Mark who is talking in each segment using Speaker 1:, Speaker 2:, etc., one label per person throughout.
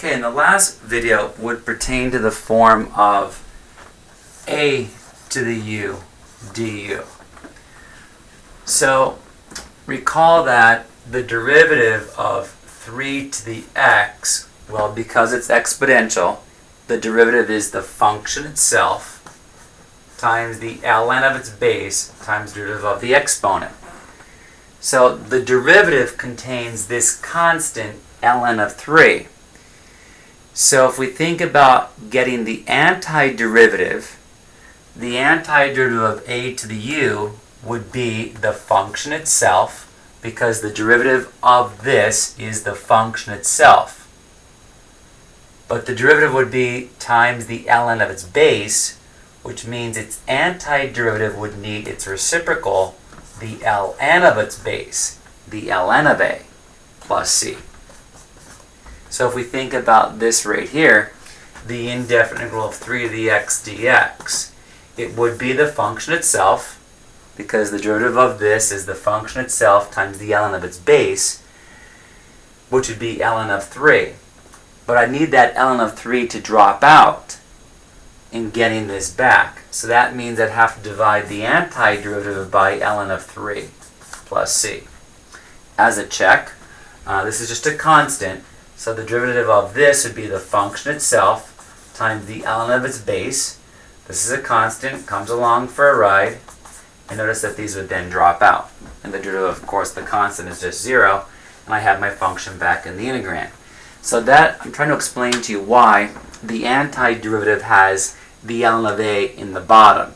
Speaker 1: Okay, and the last video would pertain to the form of a to the u du. So recall that the derivative of 3 to the x, well, because it's exponential, the derivative is the function itself times the ln of its base times the derivative of the exponent. So the derivative contains this constant ln of 3. So if we think about getting the antiderivative of a to the u would be the function itself, because the derivative of this is the function itself. But the derivative would be times the ln of its base, which means its antiderivative would need its reciprocal, the ln of its base, the ln of a, plus c. So if we think about this right here, the indefinite integral of 3 to the x dx, it would be the function itself, because the derivative of this is the function itself times the ln of its base, which would be ln of 3. But I need that ln of 3 to drop out in getting this back. So that means I'd have to divide the antiderivative by ln of 3 plus c. As a check, this is just a constant, so the derivative of this would be the function itself times the ln of its base. This is a constant, comes along for a ride, and notice that these would then drop out. And the derivative, of course, the constant is just 0, and I have my function back in the integrand. So that, I'm trying to explain to you why the antiderivative has the ln of a in the bottom,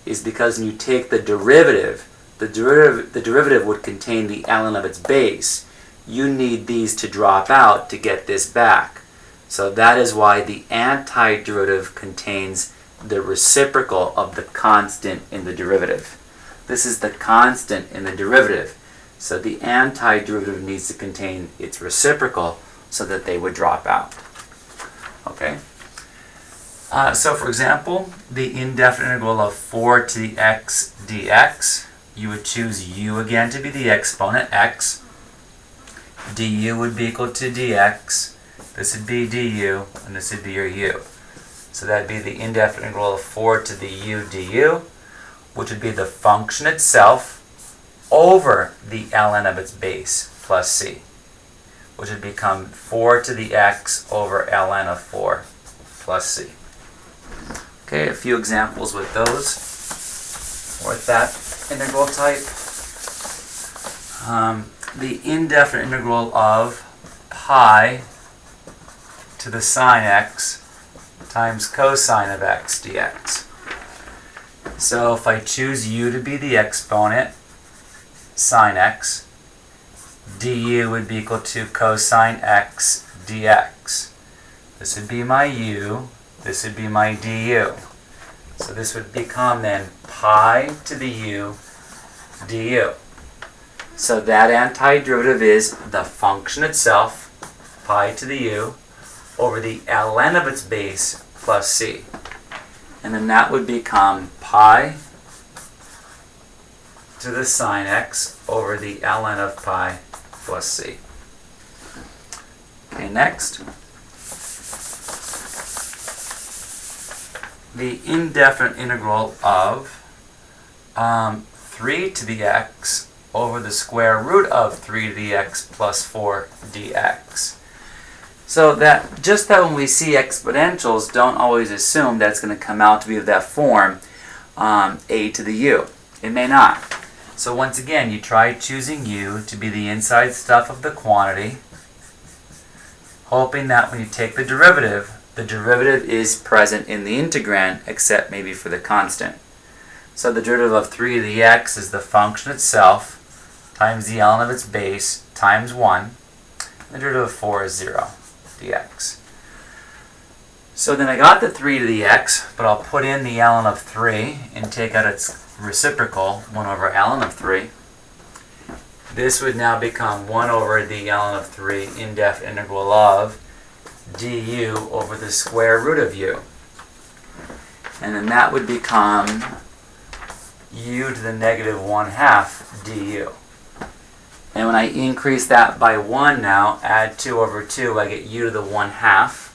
Speaker 1: is because when you take the derivative would contain the ln of its base. You need these to drop out to get this back. So that is why the antiderivative contains the reciprocal of the constant in the derivative. This is the constant in the derivative. So the antiderivative needs to contain its reciprocal so that they would drop out. Okay? So for example, the indefinite integral of 4 to the x dx, you would choose u again to be the exponent, x. Du would be equal to dx. This would be du, and this would be your u. So that would be the indefinite integral of 4 to the u du, which would be the function itself over the ln of its base plus c, which would become 4 to the x over ln of 4 plus c. Okay, a few examples with those, or with that integral type. The indefinite integral of pi to the sine x times cosine of x dx. So if I choose u to be the exponent, sine x, du would be equal to cosine x dx. This would be my u, this would be my du. So this would become then pi to the u du. So that antiderivative is the function itself, pi to the u, over the ln of its base plus c. And then that would become pi to the sine x over the ln of pi plus c. Okay, next. The indefinite integral of 3 to the x over the square root of 3 to the x plus 4 dx. So that, just that when we see exponentials, don't always assume that it's going to come out to be of that form, a to the u. It may not. So once again, you try choosing u to be the inside stuff of the quantity, hoping that when you take the derivative is present in the integrand, except maybe for the constant. So the derivative of 3 to the x is the function itself times the ln of its base times 1. The derivative of 4 is 0 dx. So then I got the 3 to the x, but I'll put in the ln of 3 and take out its reciprocal, 1 over ln of 3. This would now become 1 over the ln of 3 indefinite integral of du over the square root of u. And then that would become u to the negative 1/2 du. And when I increase that by 1 now, add 2 over 2, I get u to the 1/2.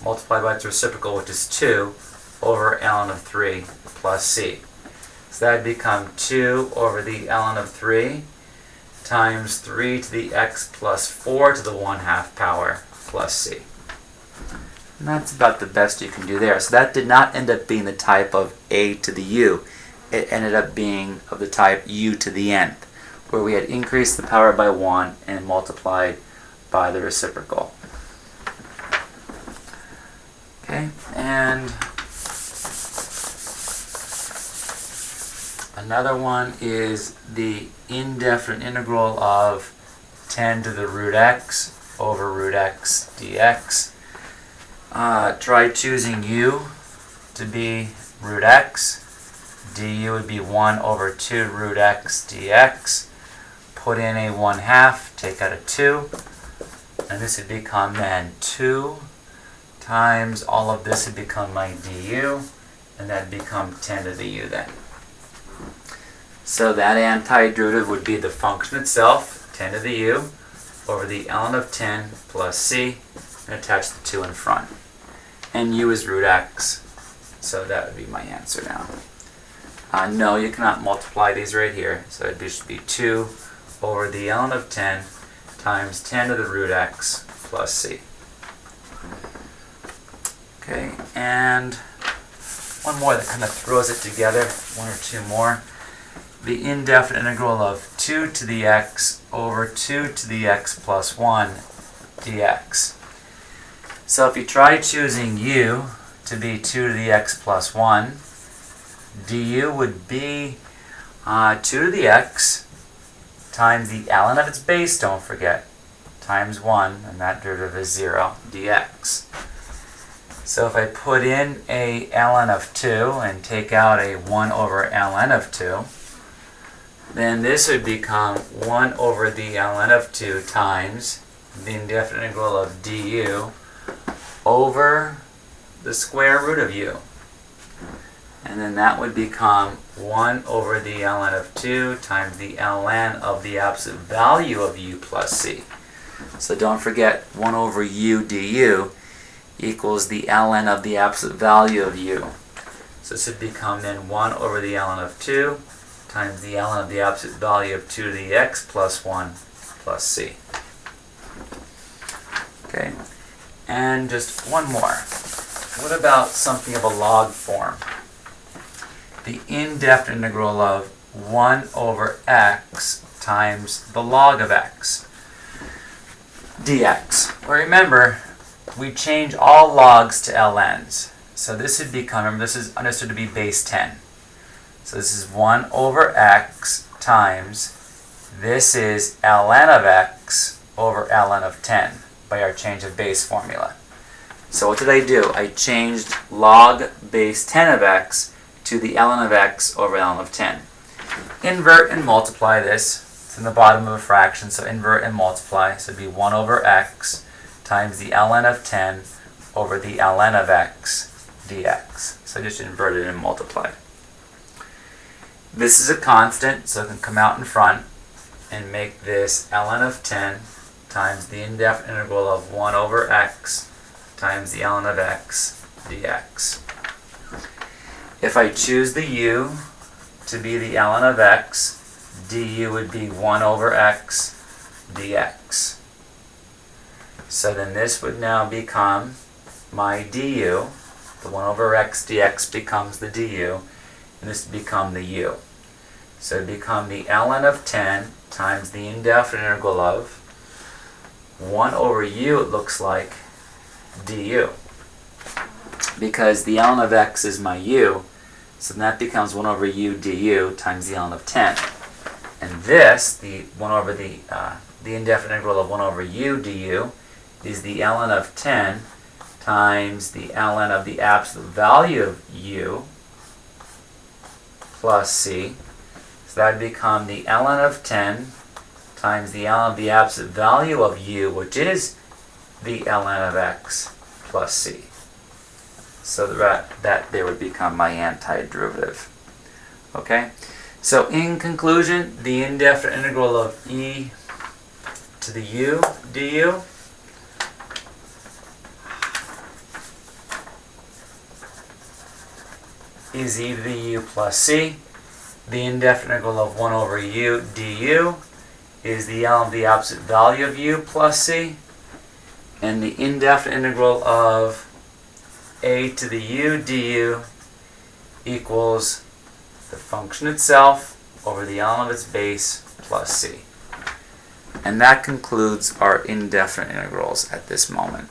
Speaker 1: Multiply by its reciprocal, which is 2, over ln of 3 plus c. So that would become 2 over the ln of 3 times 3 to the x plus 4 to the 1/2 power plus c. And that's about the best you can do there. So that did not end up being the type of a to the u. It ended up being of the type u to the nth, where we had increased the power by 1 and multiplied by the reciprocal. Okay, and another one is the indefinite integral of 10 to the root x over root x dx. Try choosing u to be root x. Du would be 1 over 2 root x dx. Put in a 1/2, take out a 2, and this would become then 2 times all of this would become my du, and that'd become 10 to the u then. So that antiderivative would be the function itself, 10 to the u, over the ln of 10 plus c, and attach the 2 in front. And u is root x, so that would be my answer now. No, you cannot multiply these right here, so it should be 2 over the ln of 10 times 10 to the root x plus c. Okay, and one more that kind of throws it together, one or two more. The indefinite integral of 2 to the x over 2 to the x plus 1 dx. So if you try choosing u to be 2 to the x plus 1, du would be 2 to the x times the ln of its base, don't forget, times 1, and that derivative is 0, dx. So if I put in a ln of 2 and take out a 1 over ln of 2, then this would become 1 over the ln of 2 times the indefinite integral of du over the square root of u. And then that would become 1 over the ln of 2 times the ln of the absolute value of u plus c. So don't forget 1 over u du equals the ln of the absolute value of u. So this would become then 1 over the ln of 2 times the ln of the absolute value of 2 to the x plus 1 plus c. Okay, and just one more. What about something of a log form? The indefinite integral of 1 over x times the log of x dx. Well, remember, we change all logs to ln's. So this would become, remember, this is understood to be base 10. So this is 1 over x times, this is ln of x over ln of 10 by our change of base formula. So what did I do? I changed log base 10 of x to the ln of x over ln of 10. Invert and multiply this. It's in the bottom of a fraction, so invert and multiply. So it would be 1 over x times the ln of 10 over the ln of x dx. So just invert it and multiply. This is a constant, so it can come out in front and make this ln of 10 times the indefinite integral of 1 over x times the ln of x dx. If I choose the u to be the ln of x, du would be 1 over x dx. So then this would now become my du. The 1 over x dx becomes the du, and this would become the u. So it would become the ln of 10 times the indefinite integral of 1 over u, it looks like, du. Because the ln of x is my u, so that becomes 1 over u du times the ln of 10. And this, the 1 over the indefinite integral of 1 over u du, is the ln of 10 times the ln of the absolute value of u plus c. So that would become the ln of 10 times the ln of the absolute value of u, which is the ln of x plus c. So that there would become my antiderivative. Okay? So in conclusion, the indefinite integral of e to the u du is e to the u plus c. The indefinite integral of 1 over u du is the L of the absolute value of u plus c. And the indefinite integral of a to the u du equals the function itself over the ln of its base plus c. And that concludes our indefinite integrals at this moment.